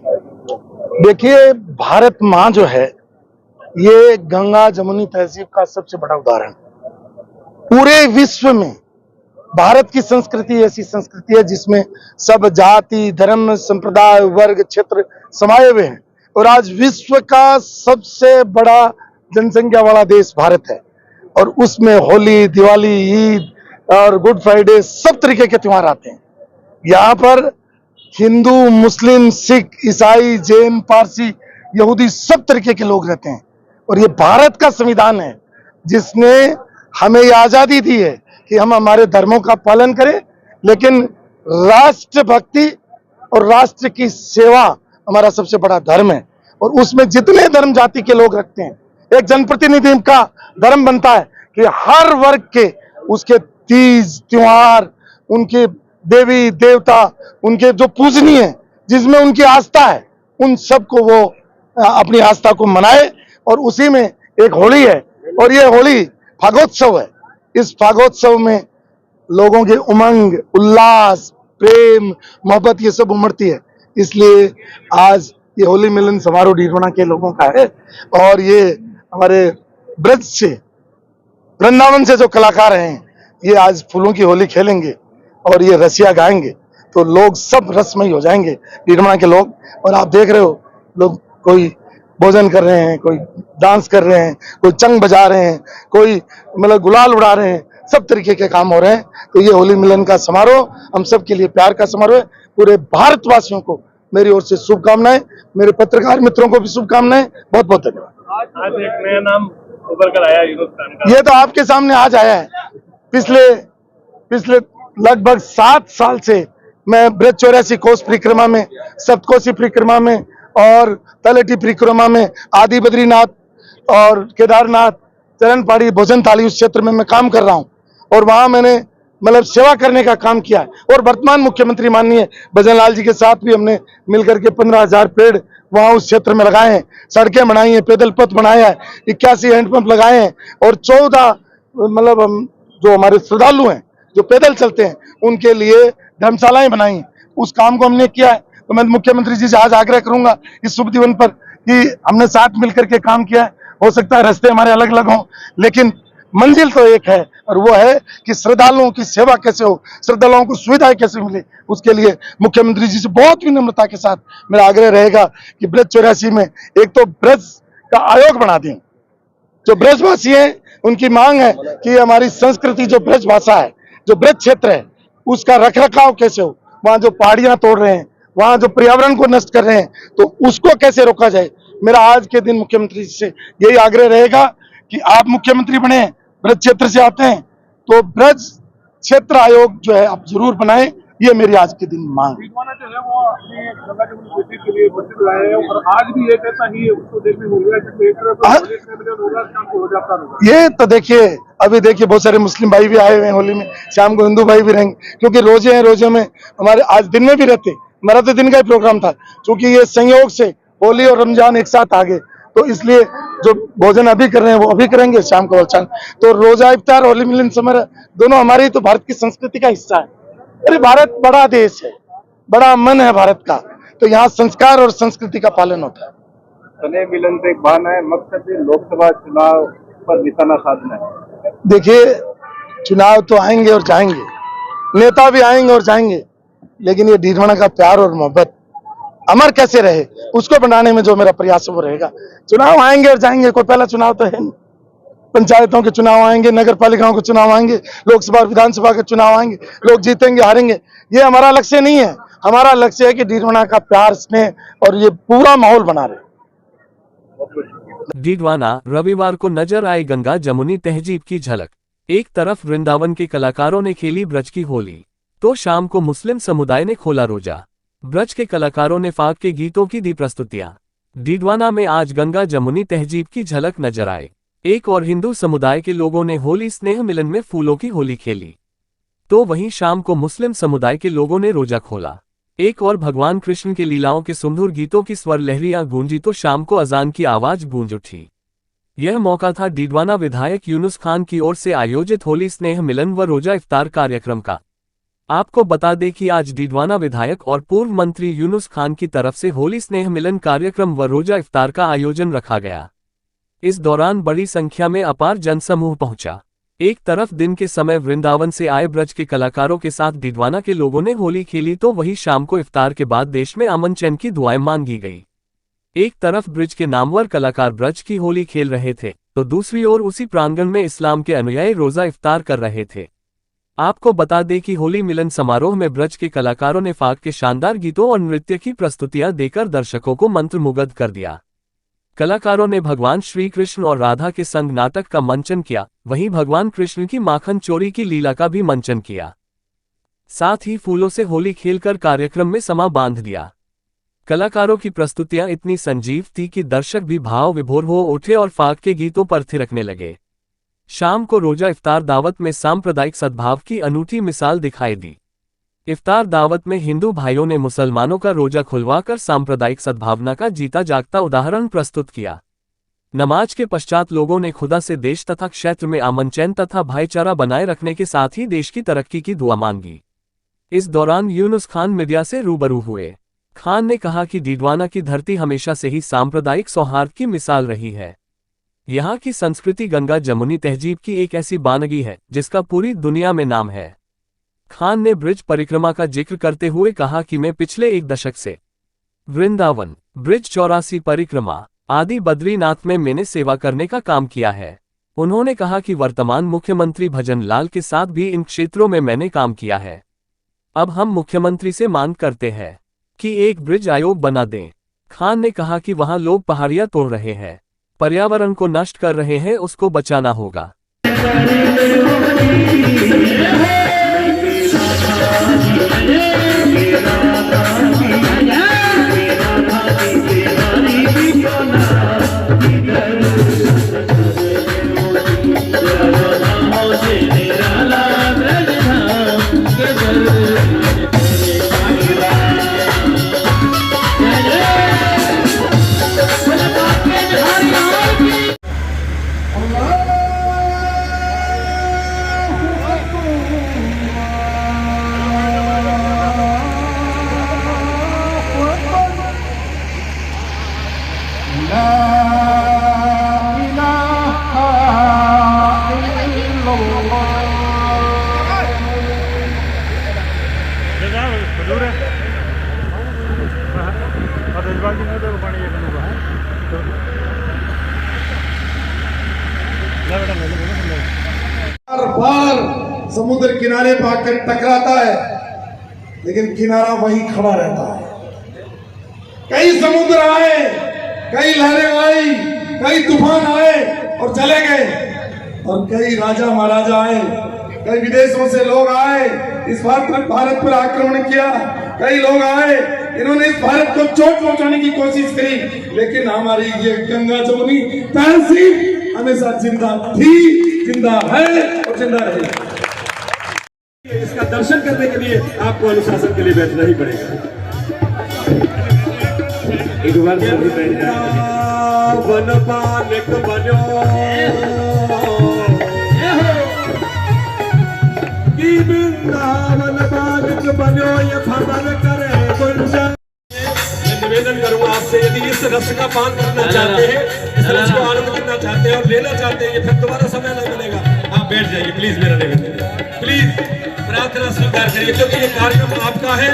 देखिए, भारत माँ जो है, ये गंगा जमुनी तहजीब का सबसे बड़ा उदाहरण। पूरे विश्व में भारत की संस्कृति ऐसी संस्कृति है जिसमें सब जाति, धर्म, संप्रदाय, वर्ग, क्षेत्र समाये हुए हैं। और आज विश्व का सबसे बड़ा जनसंख्या वाला देश भारत है, और उसमें होली, दिवाली, ईद और गुड फ्राइडे सब तरीके के त्योहार आते हैं। यहाँ पर हिंदू, मुस्लिम, सिख, ईसाई, जैन, पारसी, यहूदी सब तरीके के लोग रहते हैं। और ये भारत का संविधान है जिसने हमें ये आजादी दी है कि हम हमारे धर्मों का पालन करें, लेकिन राष्ट्रभक्ति और राष्ट्र की सेवा हमारा सबसे बड़ा धर्म है। और उसमें जितने धर्म जाति के लोग रखते हैं, एक जनप्रतिनिधि का धर्म बनता है कि हर वर्ग के उसके तीज त्योहार, उनके देवी देवता, उनके जो पूजनीय है, जिसमें उनकी आस्था है, उन सबको वो अपनी आस्था को मनाए। और उसी में एक होली है, और ये होली फागोत्सव है। इस फागोत्सव में लोगों के उमंग, उल्लास, प्रेम, मोहब्बत ये सब उमड़ती है। इसलिए आज ये होली मिलन समारोह डीडवाना के लोगों का है। और ये हमारे ब्रज से, वृंदावन से जो कलाकार हैं, ये आज फूलों की होली खेलेंगे और ये रसिया गाएंगे, तो लोग सब रसमयी हो जाएंगे, डीडवाना के लोग। और आप देख रहे हो, लोग कोई भोजन कर रहे हैं, कोई डांस कर रहे हैं, कोई चंग बजा रहे हैं, कोई मतलब गुलाल उड़ा रहे हैं, सब तरीके के काम हो रहे हैं। तो ये होली मिलन का समारोह हम सब के लिए प्यार का समारोह है। पूरे भारतवासियों को मेरी ओर से शुभकामनाएं, मेरे पत्रकार मित्रों को भी शुभकामनाएं। बहुत बहुत धन्यवाद। आज एक नया नाम उभर कर आया यूनुस खान का। ये तो आपके सामने आज आया है। पिछले लगभग 7 साल से मैं ब्रज 84 कोस परिक्रमा में, सप्तकोशी परिक्रमा में और तलहटी परिक्रमा में, आदि बद्रीनाथ और केदारनाथ, चरण पहाड़ी, भोजन थाली, उस क्षेत्र में मैं काम कर रहा हूं। और वहां मैंने मतलब सेवा करने का काम किया है। और वर्तमान मुख्यमंत्री माननीय भजन लाल जी के साथ भी हमने मिलकर के 15,000 पेड़ वहां उस क्षेत्र में लगाए हैं, सड़कें बनाई हैं, पैदल पथ बनाया है, 81 हैंडपंप लगाए हैं, और 14 मतलब जो हमारे श्रद्धालु हैं जो पैदल चलते हैं उनके लिए धर्मशालाएं बनाई हैं। उस काम को हमने किया है। तो मैं मुख्यमंत्री जी से आज आग्रह करूंगा इस शुभ दिवस पर कि हमने साथ मिलकर के काम किया है। हो सकता है रास्ते हमारे अलग अलग हों, लेकिन मंजिल तो एक है, और वो है कि श्रद्धालुओं की सेवा कैसे हो, श्रद्धालुओं को सुविधाएं कैसे मिले। उसके लिए मुख्यमंत्री जी से बहुत विनम्रता के साथ मेरा आग्रह रहेगा कि ब्रज 84 में एक तो ब्रज का आयोग बना दें। जो ब्रजवासी हैं उनकी मांग है कि हमारी संस्कृति, जो ब्रज भाषा है, जो ब्रज क्षेत्र है, उसका रखरखाव कैसे हो। वहां जो पहाड़ियां तोड़ रहे हैं, वहां जो पर्यावरण को नष्ट कर रहे हैं, तो उसको कैसे रोका जाए। मेरा आज के दिन मुख्यमंत्री जी से यही आग्रह रहेगा कि आप मुख्यमंत्री बने, ब्रज क्षेत्र से आते हैं, तो ब्रज क्षेत्र आयोग जो है आप जरूर बनाएं। ये मेरी आज के दिन मांग है। डीडवाना जो है वो अपनी गंगा जमुनी बेटी के लिए प्रसिद्ध रहा है, और आज भी एक ऐसा ही उसको देखने को मिल रहा है कि एक तरफ होगा, शाम को हो जाता होगा। ये तो देखिए, अभी देखिए बहुत सारे मुस्लिम भाई भी आए हुए हैं होली में, शाम को हिंदू भाई भी रहेंगे, क्योंकि रोजे हैं, रोजे में हमारे आज दिन में भी रहते। मेरा तो दिन का ही प्रोग्राम था, क्योंकि ये संयोग से होली और रमजान एक साथ आ गए, तो इसलिए जो भोजन अभी कर रहे हैं वो अभी करेंगे, शाम को चांद। तो रोजा इफ्तार, होली मिलन समारोह दोनों हमारी तो भारत की संस्कृति का हिस्सा है। अरे भारत बड़ा देश है, बड़ा मन है भारत का, तो यहाँ संस्कार और संस्कृति का पालन होता है। सने मिलन से एक बहाना है, मकसद भी लोकसभा चुनाव पर निशाना साधना है। देखिए, चुनाव तो आएंगे और जाएंगे, नेता भी आएंगे और जाएंगे, लेकिन ये डीडवाना का प्यार और मोहब्बत अमर कैसे रहे, उसको बनाने में जो मेरा प्रयास है वो रहेगा। चुनाव आएंगे और जाएंगे, कोई पहला चुनाव तो है नहीं। पंचायतों के चुनाव आएंगे, नगर पालिकाओं के चुनाव आएंगे, लोकसभा और विधानसभा के चुनाव आएंगे, लोग जीतेंगे हारेंगे, ये हमारा लक्ष्य नहीं है। हमारा लक्ष्य है कि डीडवाना का प्यार, स्नेह और ये पूरा माहौल बना रहे। डीडवाना रविवार को नजर आई गंगा जमुनी तहजीब की झलक। एक तरफ वृंदावन के कलाकारों ने खेली ब्रज की होली, तो शाम को मुस्लिम समुदाय ने खोला रोजा। ब्रज के कलाकारों ने फाग के गीतों की दी प्रस्तुतियां। डीडवाना में आज गंगा जमुनी तहजीब की झलक नजर आए। एक और हिंदू समुदाय के लोगों ने होली स्नेह मिलन में फूलों की होली खेली, तो वहीं शाम को मुस्लिम समुदाय के लोगों ने रोजा खोला। एक और भगवान कृष्ण के लीलाओं के सुमधुर गीतों की स्वर लहरियां गूंजी, तो शाम को अजान की आवाज गूंज उठी। यह मौका था डीडवाना विधायक यूनुस खान की ओर से आयोजित होली स्नेह मिलन व रोजा इफ्तार कार्यक्रम का। आपको बता दें कि आज डीडवाना विधायक और पूर्व मंत्री यूनुस खान की तरफ से होली स्नेह मिलन कार्यक्रम व रोजा इफ्तार का आयोजन रखा गया। इस दौरान बड़ी संख्या में अपार जनसमूह पहुंचा। एक तरफ दिन के समय वृंदावन से आए ब्रज के कलाकारों के साथ डीडवाना के लोगों ने होली खेली, तो वहीं शाम को इफ्तार के बाद देश में अमन चैन की दुआएं मांगी गई। एक तरफ ब्रज के नामवर कलाकार ब्रज की होली खेल रहे थे, तो दूसरी ओर उसी प्रांगण में इस्लाम के अनुयायी रोजा इफ्तार कर रहे थे। आपको बता दें कि होली मिलन समारोह में ब्रज के कलाकारों ने फाग के शानदार गीतों और नृत्य की प्रस्तुतियां देकर दर्शकों को मंत्रमुग्ध कर दिया। कलाकारों ने भगवान श्री कृष्ण और राधा के संग नाटक का मंचन किया, वहीं भगवान कृष्ण की माखन चोरी की लीला का भी मंचन किया। साथ ही फूलों से होली खेलकर कार्यक्रम में समा बांध दिया। कलाकारों की प्रस्तुतियां इतनी संजीव थी कि दर्शक भी भाव विभोर हो उठे और फाग के गीतों पर थिरकने लगे। शाम को रोजा इफ्तार दावत में सांप्रदायिक सद्भाव की अनूठी मिसाल दिखाई दी। इफ्तार दावत में हिंदू भाइयों ने मुसलमानों का रोजा खुलवाकर सांप्रदायिक सद्भावना का जीता जागता उदाहरण प्रस्तुत किया। नमाज के पश्चात लोगों ने खुदा से देश तथा क्षेत्र में अमन चैन तथा भाईचारा बनाए रखने के साथ ही देश की तरक्की की दुआ मांगी। इस दौरान यूनुस खान मीडिया से रूबरू हुए। खान ने कहा कि डीडवाना की धरती हमेशा से ही सांप्रदायिक सौहार्द की मिसाल रही है। यहाँ की संस्कृति गंगा जमुनी तहजीब की एक ऐसी बानगी है जिसका पूरी दुनिया में नाम है। खान ने ब्रिज परिक्रमा का जिक्र करते हुए कहा कि मैं पिछले एक दशक से वृंदावन, ब्रिज 84 परिक्रमा आदि बद्रीनाथ में मैंने सेवा करने का काम किया है। उन्होंने कहा कि वर्तमान मुख्यमंत्री भजन लाल के साथ भी इन क्षेत्रों में मैंने काम किया है। अब हम मुख्यमंत्री से मांग करते हैं कि एक ब्रिज आयोग बना दें। खान ने कहा कि वहां लोग पहाड़ियां तोड़ रहे हैं, पर्यावरण को नष्ट कर रहे हैं, उसको बचाना होगा। बार समुद्र किनारे पर आकर टकराता है, लेकिन किनारा वहीं खड़ा रहता है। कई समुद्र आए, कई लहरें आई, कई तूफान आए और चले गए, और कई राजा महाराजा आए, कई विदेशों से लोग आए, इस भारत पर आक्रमण किया। कई लोग आए, इन्होंने इस भारत को चोट पहुंचाने की कोशिश करी, लेकिन हमारी ये गंगा जमुनी तहजीब हमेशा जिंदा थी, जिंदा है और जिंदा रहेगी। इसका दर्शन करने के लिए आपको अनुशासन के लिए बैठना ही पड़ेगा। एक बार सभी बैठ जाए। वन पालक बनो कि वृंदावन पालक बनो, ये खबर करे गुंजन। निवेदन करूंगा आपसे, यदि इस रस का पान करना चाहते हैं, इस रस को आनंद करना चाहते हैं और लेना चाहते हैं, ये फिर दोबारा समय न मिलेगा। आप बैठ जाइए प्लीज, मेरा निवेदन है, प्लीज प्रार्थना स्वीकार करिए, क्योंकि ये कार्यक्रम आपका है।